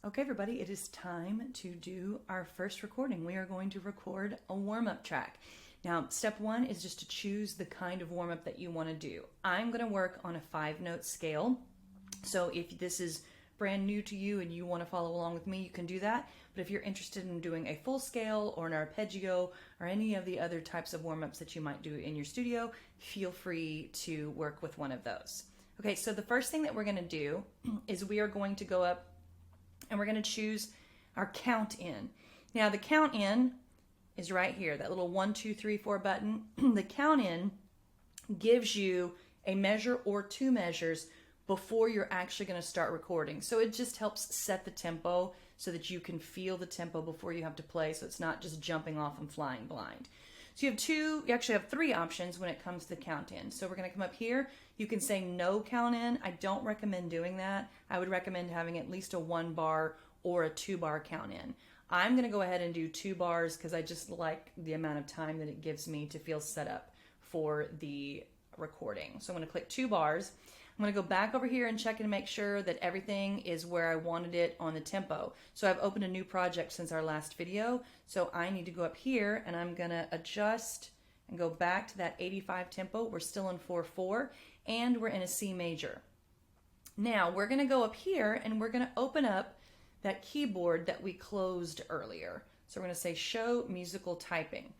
Okay, everybody, it is time to do our first recording. We are going to record a warm-up track. Now, step one is just to choose the kind of warm-up that you want to do. I'm going to work on a 5-note scale. So if this is brand new to you and you want to follow along with me, you can do that. But if you're interested in doing a full scale or an arpeggio or any of the other types of warm-ups that you might do in your studio, feel free to work with one of those. Okay, so the first thing that we're going to do is we are going to go up and we're going to choose our count in. Now the count in is right here, that little 1, 2, 3, 4 button. The count in gives you a measure or 2 measures before you're actually going to start recording. So it just helps set the tempo so that you can feel the tempo before you have to play, so it's not just jumping off and flying blind. So you actually have 3 options when it comes to the count in. So we're going to come up here. You can say no count in. I don't recommend doing that. I would recommend having at least a 1 bar or a 2 bar count in. I'm going to go ahead and do 2 bars because I just like the amount of time that it gives me to feel set up for the recording. So I'm going to click 2 bars. I'm going to go back over here and check and make sure that everything is where I wanted it on the tempo. So I've opened a new project since our last video. So I need to go up here and I'm going to adjust and go back to that 85 tempo. We're still in 4/4 and we're in a C major. Now we're going to go up here and we're going to open up that keyboard that we closed earlier. So we're going to say show musical typing.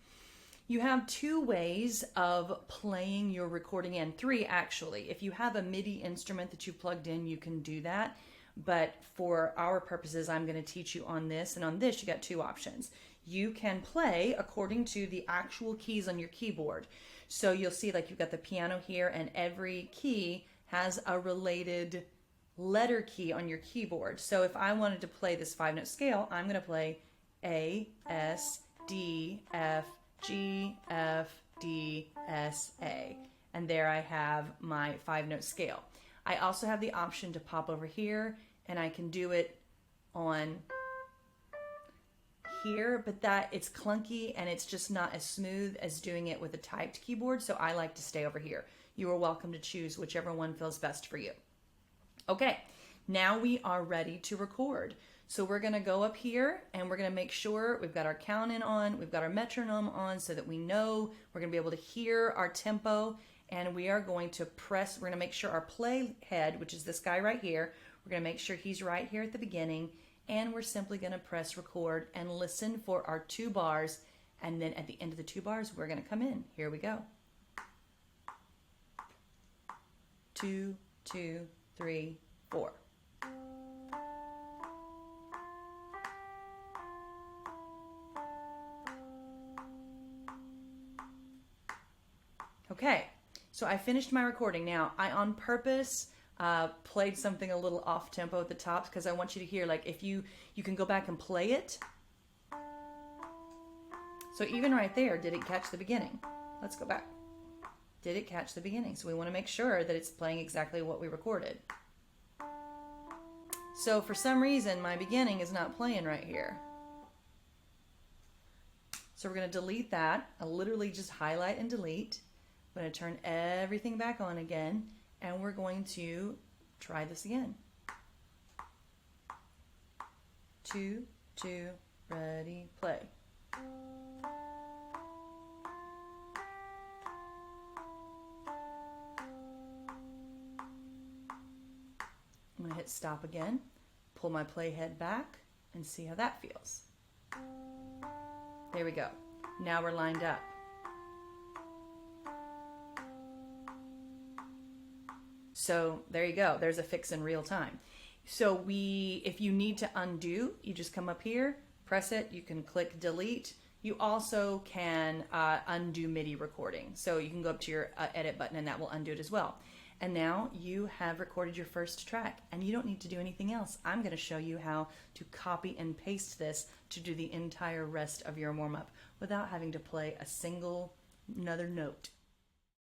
You have 2 ways of playing your recording in, 3 actually. If you have a MIDI instrument that you plugged in, you can do that. But for our purposes, I'm going to teach you on this. And on this, you got 2 options. You can play according to the actual keys on your keyboard. So you'll see like you've got the piano here and every key has a related letter key on your keyboard. So if I wanted to play this 5-note scale, I'm going to play A, S, D, F, G, F, D, S, A. And there I have my 5-note scale. I also have the option to pop over here and I can do it on here, but it's clunky and it's just not as smooth as doing it with a typed keyboard. So I like to stay over here. You are welcome to choose whichever one feels best for you. Okay, now we are ready to record. So we're going to go up here and we're going to make sure we've got our count in on, we've got our metronome on so that we know we're going to be able to hear our tempo, and we are going to press, we're going to make sure our play head, which is this guy right here, we're going to make sure he's right here at the beginning, and we're simply going to press record and listen for our 2 bars, and then at the end of the 2 bars we're going to come in. Here we go. 2, 2, 3, 4. Okay, so I finished my recording. Now, I on purpose played something a little off tempo at the top because I want you to hear, like, if you can go back and play it. So even right there, did it catch the beginning? Let's go back. Did it catch the beginning? So we want to make sure that it's playing exactly what we recorded. So for some reason, my beginning is not playing right here. So we're going to delete that. I'll literally just highlight and delete. I'm going to turn everything back on again, and we're going to try this again. 2, 2, ready, play. I'm going to hit stop again, pull my play head back, and see how that feels. There we go. Now we're lined up. So there you go. There's a fix in real time. So if you need to undo, you just come up here, press it. You can click delete. You also can undo MIDI recording. So you can go up to your edit button and that will undo it as well. And now you have recorded your first track and you don't need to do anything else. I'm going to show you how to copy and paste this to do the entire rest of your warm-up without having to play another note.